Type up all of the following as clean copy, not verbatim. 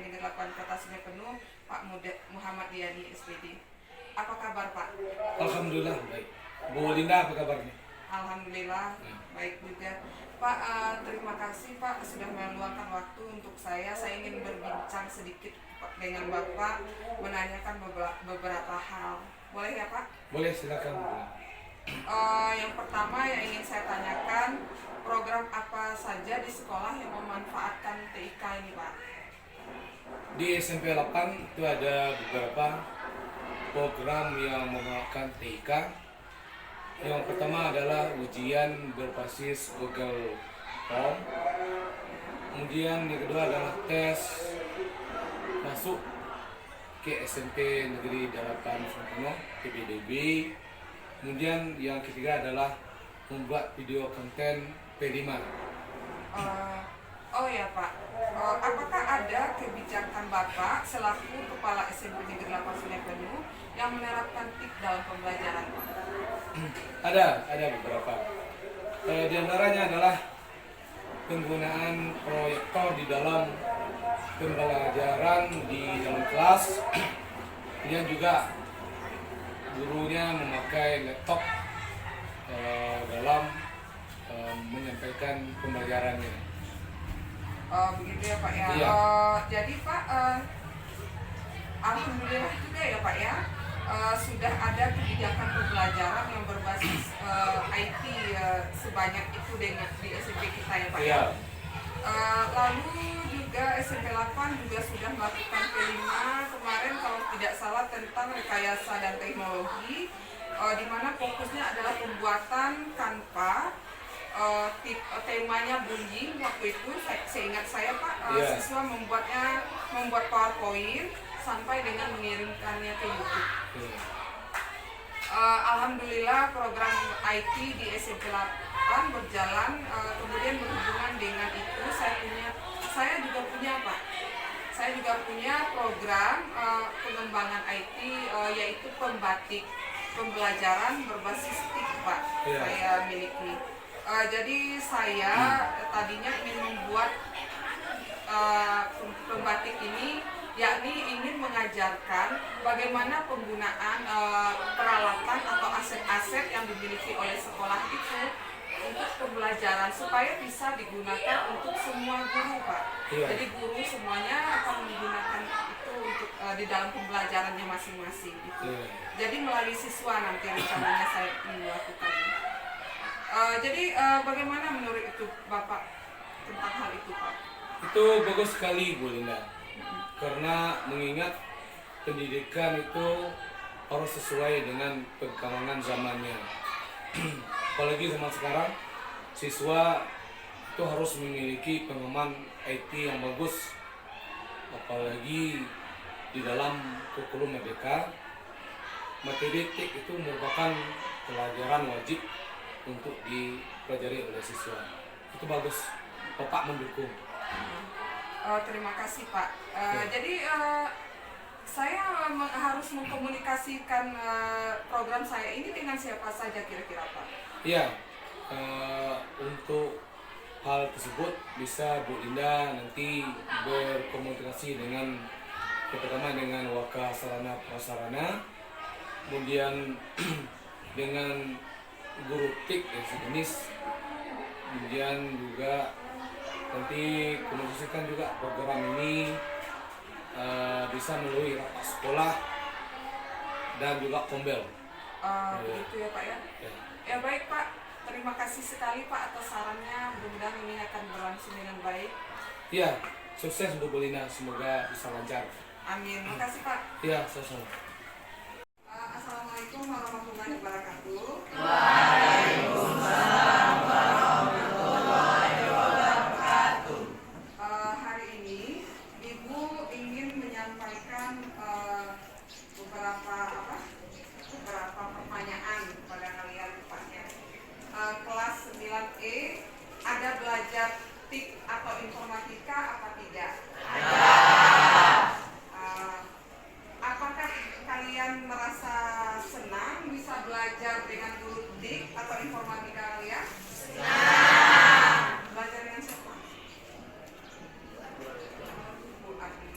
Negeri 8 Kota Sungai Penuh, Pak Muhammad Diyani SPD. Apa kabar Pak? Alhamdulillah baik. Bu Linda apa kabarnya? Alhamdulillah baik juga. Pak, terima kasih Pak sudah meluangkan waktu untuk saya. Saya ingin berbincang sedikit dengan Bapak, menanyakan beberapa hal. Boleh ya Pak? Boleh, silakan. Yang pertama yang ingin saya tanyakan, program apa saja di sekolah yang memanfaatkan TIK ini Pak? Di SMP 8 itu ada beberapa program yang memanfaatkan TIK. Yang pertama adalah ujian berbasis Google Form. Kemudian yang kedua adalah tes masuk ke SMP Negeri 8 Sungai Penuh (PPDB). Kemudian yang ketiga adalah membuat video konten P5. Oh ya Pak, apakah ada kebijakan Bapak selaku Kepala SMP Negeri 8 Sungai Penuh yang menerapkan TIK dalam pembelajaran Pak? Ada beberapa. Di antaranya adalah penggunaan proyektor di dalam pembelajaran di dalam kelas. Kemudian juga gurunya memakai laptop dalam menyampaikan pembelajarannya. Begitu ya Pak ya. Iya. Jadi Pak, alhamdulillah juga ya Pak ya, sudah ada kebijakan pembelajaran yang berbasis IT sebanyak itu dengan di SMP kita ya Pak ya. Iya. Lalu juga SMP 8 juga sudah melakukan P5 kemarin kalau tidak salah tentang rekayasa dan teknologi, di mana fokusnya adalah pembuatan Canva. Temanya bullying waktu itu, seingat saya Pak, siswa membuat PowerPoint sampai dengan mengirimkannya ke YouTube. Alhamdulillah program IT di SMP 8 berjalan. Kemudian berhubungan dengan itu saya juga punya program pengembangan IT, yaitu pembatik pembelajaran berbasis TIK Pak. Saya miliki. Jadi saya tadinya ingin membuat pembatik ini, yakni ingin mengajarkan bagaimana penggunaan peralatan atau aset-aset yang dimiliki oleh sekolah itu untuk pembelajaran supaya bisa digunakan untuk semua guru Pak. Jadi guru semuanya akan menggunakan itu untuk di dalam pembelajarannya masing-masing itu. Jadi melalui siswa nanti rencananya saya melakukannya. Jadi bagaimana menurut itu Bapak tentang hal itu Pak? Itu bagus sekali Bu Linda. Karena mengingat pendidikan itu harus sesuai dengan perkembangan zamannya. Apalagi zaman sekarang, siswa itu harus memiliki pengetahuan IT yang bagus. Apalagi di dalam kurikulum Merdeka, materi TIK itu merupakan pelajaran wajib untuk dipelajari oleh siswa. Itu bagus. Bapak mendukung. Terima kasih Pak. Jadi saya harus mengkomunikasikan program saya ini dengan siapa saja kira-kira Pak? Iya, untuk hal tersebut bisa Bu Linda nanti berkomunikasi dengan pertama dengan Waka Sarana Prasarana, kemudian dengan guru TIK yang sejenis, kemudian juga nanti komunikasikan juga program ini bisa melalui rapat sekolah dan juga kombel. Begitu ya Pak ya? Ya baik Pak, terima kasih sekali Pak atas sarannya, mudah-mudahan ini akan berlangsung dengan baik. Iya, sukses untuk Bu Lina, semoga bisa lancar. Amin, makasih Pak. Iya, sama-sama. Assalamualaikum warahmatullahi wabarakatuh. Waalaikumsalam warahmatullahi wabarakatuh. Hari ini Ibu ingin menyampaikan beberapa pertanyaan kepada kalian Paknya. Kelas 9E ada belajar TIK atau informatika apa tidak? Ada. Apakah kalian merasa senang bisa belajar dengan guru TIK atau informatika kalian? Senang. Belajar dengan siapa? Bu Adi.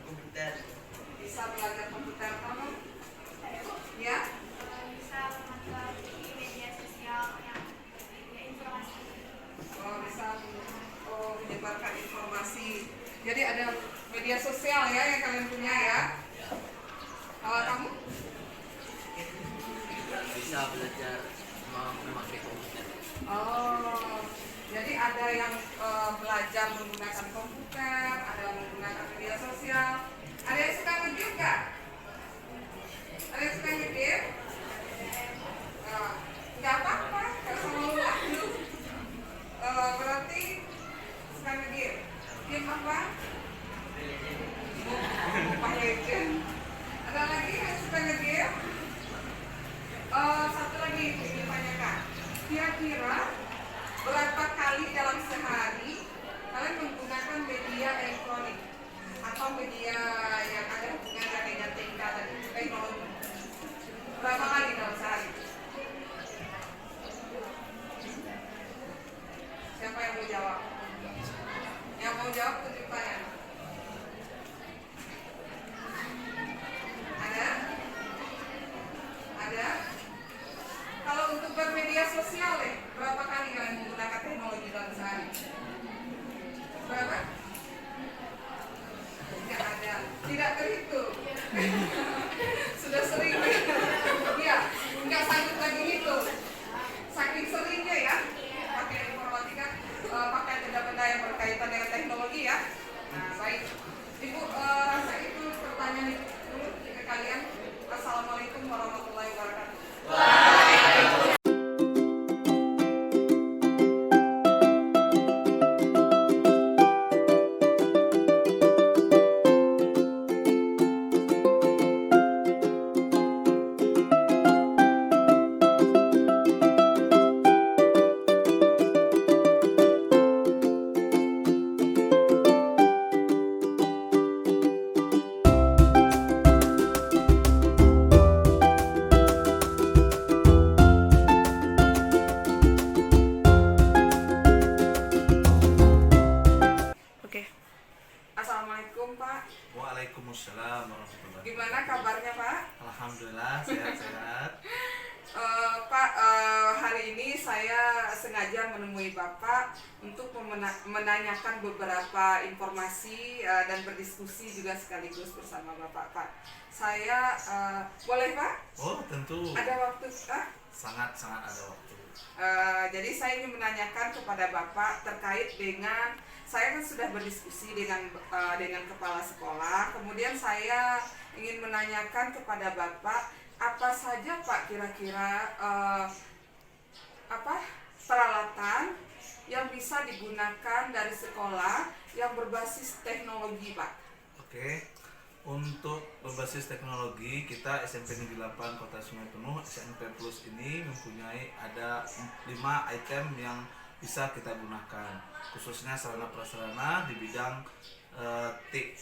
komputer. Bisa belajar komputer kamu? Ya? Bisa mengetahui media sosial yang informasi. Oh, bisa menyebarkan informasi. Jadi ada media sosial ya yang kalian punya ya. Kalau kamu? Bisa belajar memakai komputer. Oh, jadi ada yang belajar menggunakan komputer, ada yang menggunakan media sosial. Ada yang suka nge-game nggak? Ada yang suka nge-game? Nggak apa-apa, kalau mau waktu. Berarti suka nge-game. Game apa? Mobile Legend. Ada lagi yang suka nge-game? Satu lagi ingin tanyakan. Kira-kira berapa kali dalam sehari kalian menggunakan media elektronik atau media yang ada hubungannya dengan tingkat dan teknologi? Berapa kali dalam sehari? Siapa yang mau jawab? Yang mau jawab tunjuk tangan. Ada? Ada? Kalau untuk bermedia sosial berapa kali kalian menggunakan teknologi dalam sehari? Berapa? Tidak ada. Tidak terhitung. Sudah sering. Ya, nggak sanggup lagi hitung. Saking seringnya ya, pakai informatika, pakai benda-benda yang berkaitan dengan teknologi ya. Nah, baik. Ibu, rasa itu pertanyaan dulu ke kalian. Assalamualaikum warahmatullahi wabarakatuh. Oke. Assalamualaikum Pak. Waalaikumsalam warahmatullahi wabarakatuh. Gimana kabarnya Pak? Alhamdulillah sehat-sehat. Pak, hari ini saya sengaja menemui Bapak untuk menanyakan beberapa informasi dan berdiskusi juga sekaligus bersama Bapak. Pak, saya boleh Pak? Oh tentu. Ada waktu Pak? Sangat-sangat ada waktu. Jadi saya ingin menanyakan kepada Bapak terkait dengan saya kan sudah berdiskusi dengan kepala sekolah. Kemudian saya ingin menanyakan kepada Bapak apa saja Pak kira-kira peralatan yang bisa digunakan dari sekolah yang berbasis teknologi Pak. Oke. Untuk berbasis teknologi, kita SMP Negeri 8 Kota Sungai Penuh SMP Plus ini mempunyai ada 5 item yang bisa kita gunakan, khususnya sarana prasarana di bidang TIK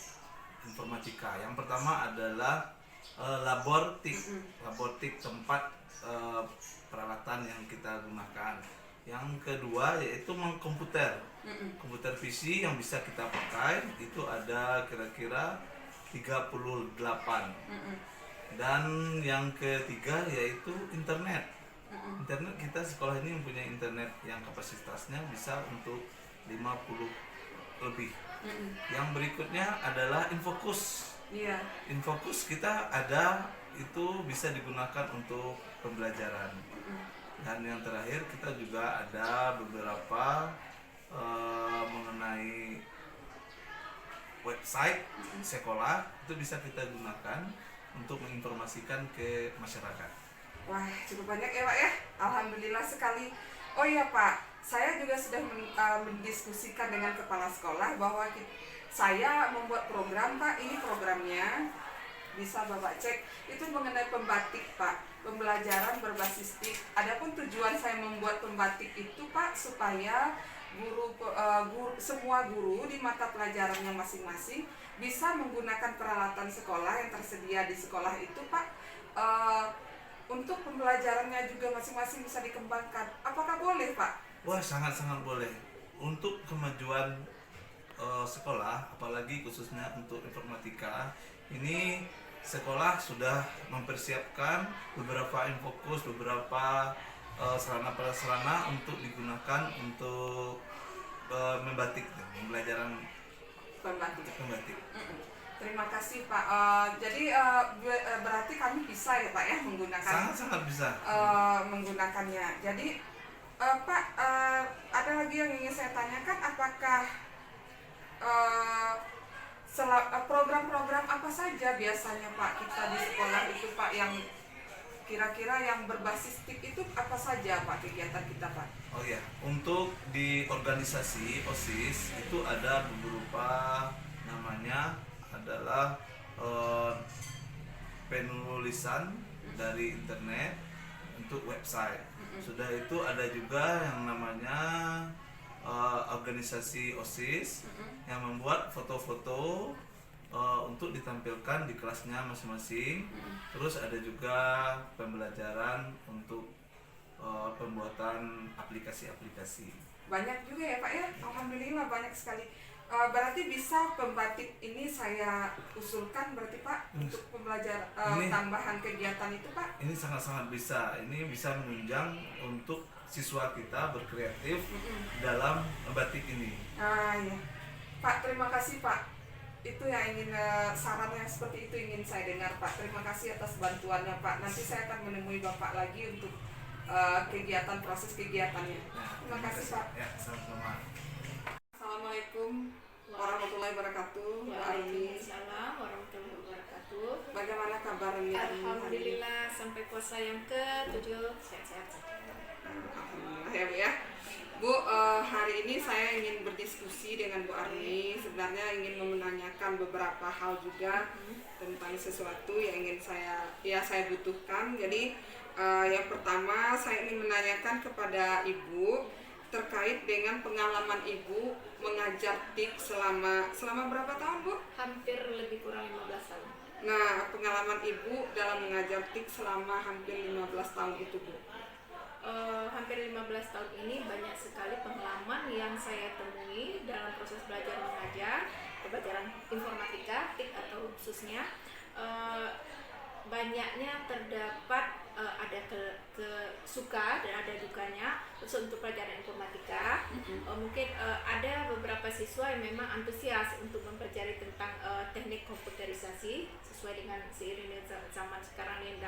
informatika. Yang pertama adalah labor TIK tempat peralatan yang kita gunakan. Yang kedua yaitu komputer PC yang bisa kita pakai, itu ada kira-kira 38. Dan yang ketiga yaitu internet. Internet, kita sekolah ini mempunyai internet yang kapasitasnya bisa untuk 50 lebih. Yang berikutnya adalah Infocus. Iya. Infocus kita ada, itu bisa digunakan untuk pembelajaran. Dan yang terakhir kita juga ada beberapa mengenai website sekolah, itu bisa kita gunakan untuk menginformasikan ke masyarakat. Wah, cukup banyak ya Pak ya. Alhamdulillah sekali. Oh iya Pak, saya juga sudah mendiskusikan dengan kepala sekolah bahwa saya membuat program Pak. Ini programnya bisa Bapak cek, itu mengenai pembatik Pak, pembelajaran berbasis TIK. Adapun tujuan saya membuat pembatik itu Pak, supaya semua guru di mata pelajarannya masing-masing bisa menggunakan peralatan sekolah yang tersedia di sekolah itu Pak, untuk pembelajarannya juga masing-masing bisa dikembangkan. Apakah boleh Pak? Wah, sangat-sangat boleh. Untuk kemajuan sekolah, apalagi khususnya untuk informatika, ini sekolah sudah mempersiapkan beberapa infokus, beberapa sarana prasarana untuk digunakan untuk membatik, pembelajaran Pembatik. membatik. Terima kasih Pak. Jadi berarti kami bisa ya Pak ya menggunakan Sangat-sangat bisa. menggunakannya. Jadi Pak, ada lagi yang ingin saya tanyakan, apakah program-program apa saja biasanya Pak kita di sekolah itu Pak, yang kira-kira yang berbasis TIP itu apa saja Pak kegiatan kita Pak? Oh ya, untuk di organisasi OSIS itu ada beberapa, namanya adalah penulisan dari internet untuk website. Sudah itu ada juga yang namanya organisasi OSIS yang membuat foto-foto untuk ditampilkan di kelasnya masing-masing. Terus ada juga pembelajaran untuk pembuatan aplikasi-aplikasi. Banyak juga ya Pak ya, alhamdulillah banyak sekali. Berarti bisa pembatik ini saya usulkan berarti Pak untuk pembelajaran Ini- tambahan kegiatan itu Pak. Ini sangat-sangat bisa. Ini bisa menunjang untuk siswa kita berkreatif dalam membatik ini. Ya. Pak, terima kasih Pak. Itu yang ingin saran yang seperti itu ingin saya dengar Pak. Terima kasih atas bantuannya Pak. Nanti saya akan menemui Bapak lagi untuk kegiatan proses kegiatannya. Terima kasih Pak. Ya, sama-sama. Assalamualaikum warahmatullahi wabarakatuh. Bu Arni, Waalaikumsalam warahmatullahi wabarakatuh. bagaimana kabarnya hari ini? Alhamdulillah sampai puasa yang ke-7 sehat-sehat saja. Alhamdulillah ya Bu ya. Bu, hari ini saya ingin berdiskusi dengan Bu Arni. Sebenarnya ingin menanyakan beberapa hal juga tentang sesuatu yang ingin saya butuhkan. Jadi yang pertama saya ingin menanyakan kepada Ibu terkait dengan pengalaman Ibu mengajar TIK selama berapa tahun Bu? Hampir lebih kurang 15 tahun. Nah, pengalaman Ibu dalam mengajar TIK selama hampir 15 tahun itu Bu. Hampir 15 tahun ini banyak sekali pengalaman yang saya temui dalam proses belajar mengajar, pelajaran informatika, TIK atau khususnya. Banyaknya terdapat ada suka dan ada dukanya khusus untuk pelajaran informatika. Mungkin ada beberapa siswa yang memang antusias untuk mempelajari tentang teknik komputerisasi sesuai dengan seiringnya zaman sekarang yang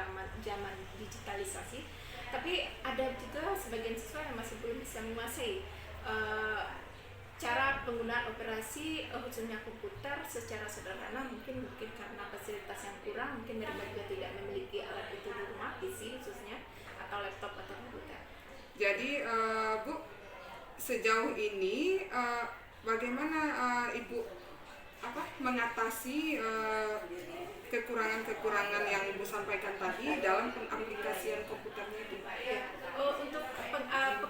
zaman digitalisasi. Tapi ada juga sebagian siswa yang masih belum bisa menguasai cara penggunaan operasi khususnya komputer secara sederhana, mungkin karena fasilitas yang kurang, mungkin mereka juga tidak memiliki alat itu di rumah, PC khususnya, atau laptop atau komputer. Jadi Bu, sejauh ini bagaimana Ibu mengatasi kekurangan-kekurangan yang Ibu sampaikan tadi dalam pengaplikasian komputernya itu? Untuk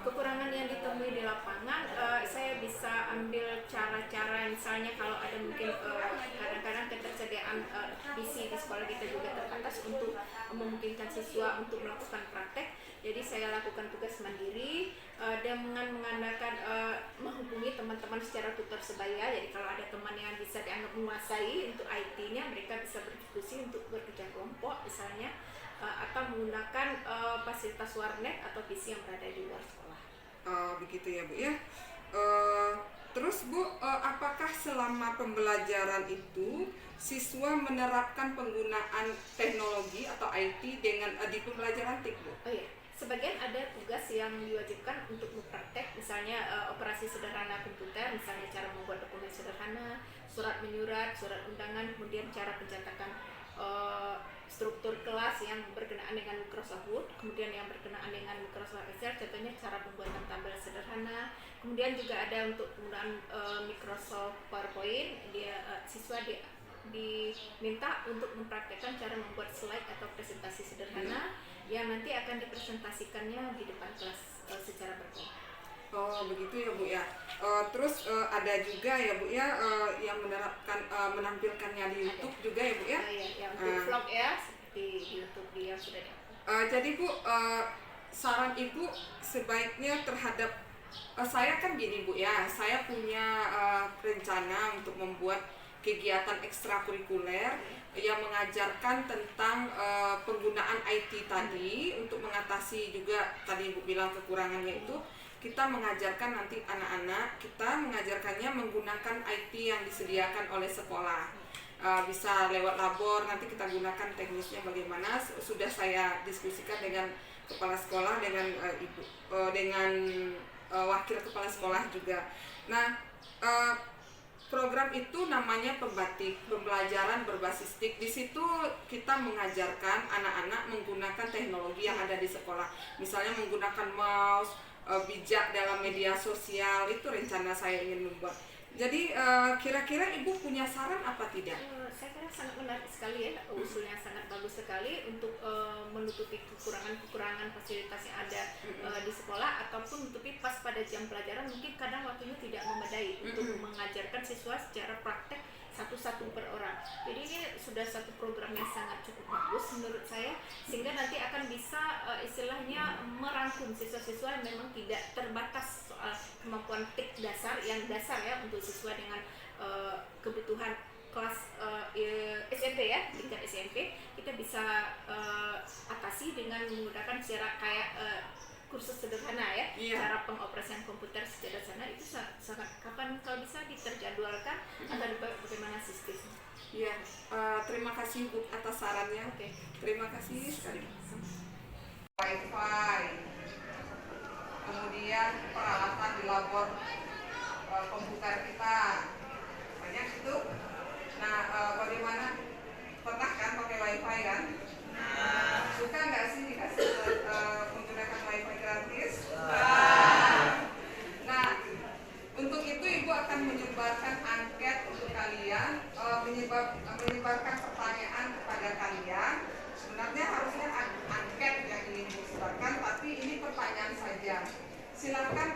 kekurangan yang ditemui di lapangan, saya bisa ambil cara-cara, misalnya kalau ada mungkin kadang-kadang ketersediaan PC di sekolah kita juga terbatas untuk memungkinkan siswa untuk melakukan praktek. Jadi saya lakukan tugas mandiri dengan mengandalkan menghubungi teman-teman secara tutor sebaya. Jadi kalau ada teman yang bisa dianggap menguasai untuk IT-nya, mereka bisa berdiskusi untuk bekerja kelompok misalnya, atau menggunakan fasilitas warnet atau PC yang berada di luar sekolah. Begitu ya Bu ya. Terus Bu, apakah selama pembelajaran itu siswa menerapkan penggunaan teknologi atau IT dengan di pembelajaran TIK Bu? Oh iya, sebagian ada tugas yang diwajibkan untuk mempraktek, misalnya operasi sederhana komputer, misalnya cara membuat dokumen sederhana, surat menyurat, surat undangan, kemudian cara pencetakan struktur kelas yang berkenaan dengan Microsoft Word, kemudian yang berkenaan dengan Microsoft Excel, contohnya cara pembuatan tabel sederhana. Kemudian juga ada untuk penggunaan Microsoft PowerPoint, siswa diminta untuk mempraktekkan cara membuat slide atau presentasi sederhana yang nanti akan dipresentasikannya di depan kelas secara berkelompok. Begitu ya Bu ya. Terus ada juga ya Bu ya yang menampilkannya di YouTube juga ya Bu ya. Yang untuk vlog ya, seperti di YouTube yang sudah diupload. Jadi Bu, saran Ibu sebaiknya terhadap Saya kan gini Bu ya, saya punya rencana untuk membuat kegiatan ekstrakurikuler yang mengajarkan tentang penggunaan IT tadi untuk mengatasi juga tadi Ibu bilang kekurangannya itu. Kita mengajarkan nanti anak-anak, kita mengajarkannya menggunakan IT yang disediakan oleh sekolah. Bisa lewat labor, nanti kita gunakan teknisnya bagaimana. Sudah saya diskusikan dengan kepala sekolah, dengan ibu, dengan wakil kepala sekolah juga. Nah, program itu namanya Pembatik, pembelajaran berbasis TIK. Di situ kita mengajarkan anak-anak menggunakan teknologi yang ada di sekolah. Misalnya menggunakan mouse, bijak dalam media sosial, itu rencana saya ingin membuat. Jadi kira-kira Ibu punya saran apa tidak? Saya kira sangat menarik sekali ya, usulnya sangat bagus sekali untuk menutupi kekurangan fasilitas yang ada di sekolah, ataupun menutupi pas pada jam pelajaran mungkin kadang waktunya tidak memadai untuk mengajarkan siswa secara praktek satu-satu per orang. Jadi ini sudah satu program yang sangat cukup bagus menurut saya, sehingga nanti akan bisa istilahnya merangkum siswa-siswa yang memang tidak terbatas soal kemampuan TIK dasar yang dasar ya untuk siswa dengan kebutuhan kelas SMP ya, tingkat SMP kita bisa atasi dengan menggunakan secara kayak kursus sederhana ya, cara pengoperasian komputer sederhana itu sangat kapan kalau bisa diterjadwalkan atau bagaimana sistemnya. Iya, terima kasih Bu atas sarannya. Oke. Terima kasih sekali. Wi-Fi, kemudian peralatan di labor komputer kita banyak itu. Nah, bagaimana, pernah kan pakai Wi-Fi kan? Suka nggak sih dikasih menggunakan Wi-Fi gratis? Nah, untuk itu Ibu akan menyebarkan angket untuk kalian, menyebarkan pertanyaan kepada kalian. Sebenarnya harusnya angket yang ingin disebarkan, tapi ini pertanyaan saja. Silakan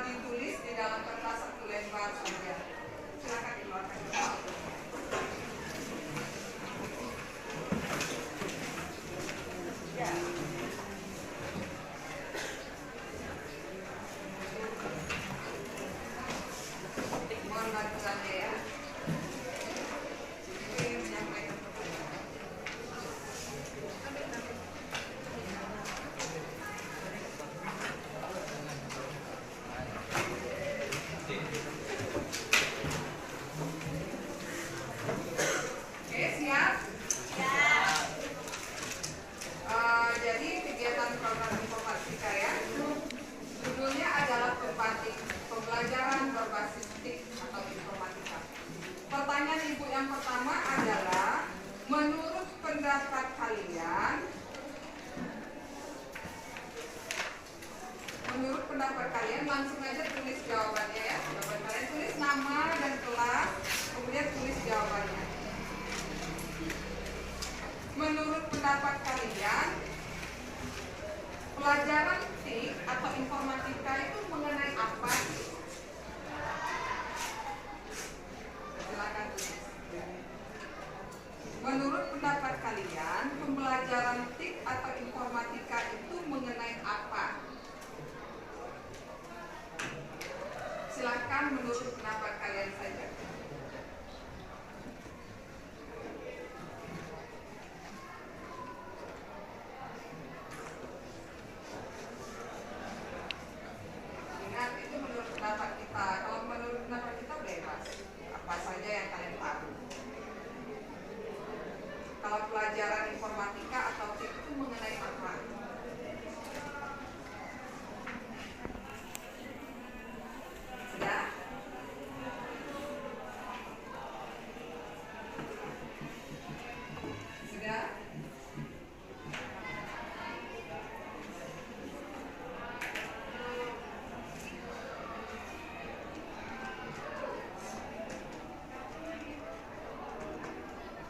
ditulis di dalam kertas satu lembar saja. Silakan dikeluarkan. Mohon bantuannya ya. Ini menyampaikan pertanyaan. Oke, siap? Jadi kegiatan program informatika ya, judulnya adalah Pembatik, pembelajaran berbasis TIK atau informatika. Pertanyaan Ibu yang pertama adalah, menurut pendapat kalian, langsung aja tulis jawabannya ya. Jawaban kalian tulis nama dan kelas, kemudian tulis jawabannya. Menurut pendapat kalian, pelajaran TIK atau informatika itu mengenai apa? Silakan tulis. Menurut pendapat kalian, pembelajaran TIK atau informatika itu mengenai apa? Silakan menurut pendapat kalian saja. Ingat, itu menurut pendapat kita. Kalau menurut pendapat kita bebas, apa saja yang kalian tahu. Kalau pelajaran informatika atau TIK itu mengenai apa? Sudah? Sudah?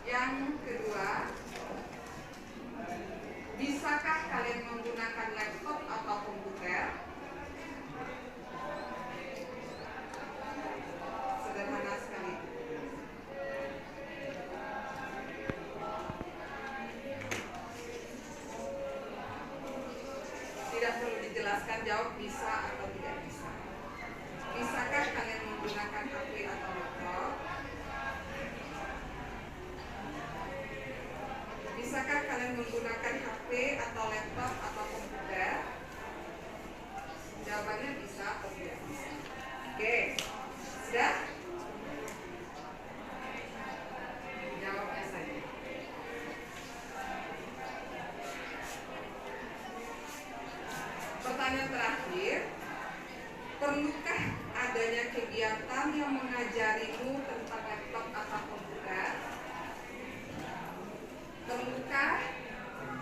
Yang kedua, bisakah kalian menggunakan laptop atau komputer? Sederhana sekali. Tidak perlu dijelaskan, jawab bisa atau tidak bisa. menggunakan HP atau laptop? Bisakah kalian menggunakan HP atau laptop atau komputer? Jawabannya bisa atau tidak bisa. Oke, sudah? Jawabnya saja. Pertanyaan terakhir, perlukah adanya kegiatan yang mengajarimu tentang laptop atau komputer? Perlukah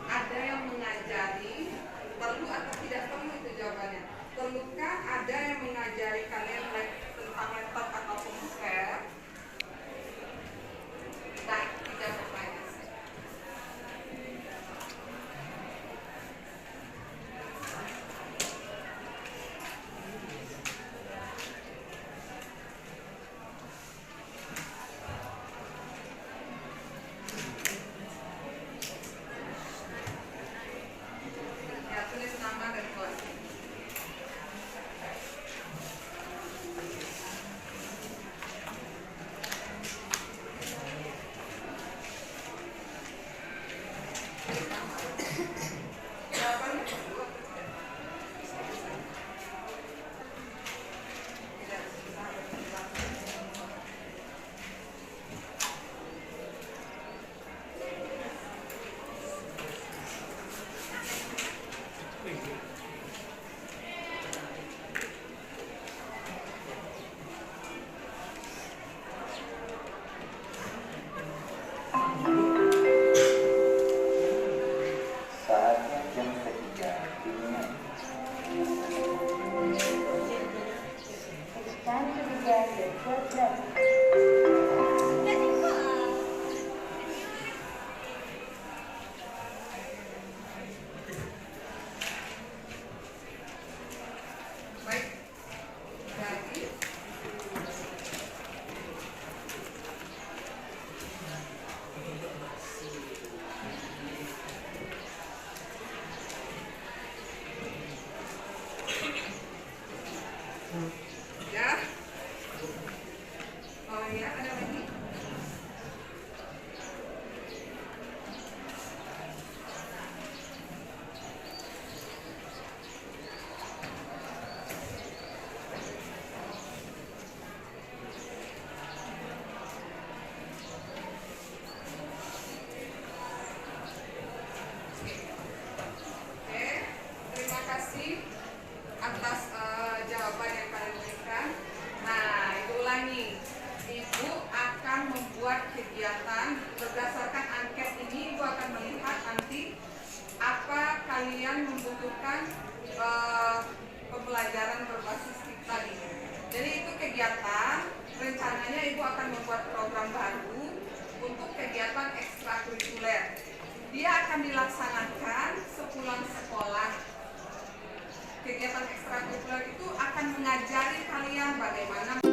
ada yang mengajari? Perlu atau tidak perlu itu jawabannya. Perlukah ada yang mengajari kalian tentang laptop atau komputer? Baik, tidak bertanya. Ya, tulis nama dan kelas. Jawabannya perlu atau tidak? Tidak bisa berpendapat. Saatnya jam ketiga dinian. It's time to begin your first lesson. Baik, jadi ya. Oh ya, ada lagi. Oke, terima kasih atas jawaban yang kalian berikan. Nah, Ibu ulangi. Ibu akan membuat kegiatan berdasarkan angket ini. Ibu akan melihat nanti apa kalian membutuhkan pembelajaran berbasis tadi. Jadi itu kegiatan. Rencananya Ibu akan membuat program baru untuk kegiatan ekstrakurikuler. Dia akan dilaksanakan sepulang sekolah. Kegiatan ekstrakurikuler itu akan mengajari kalian bagaimana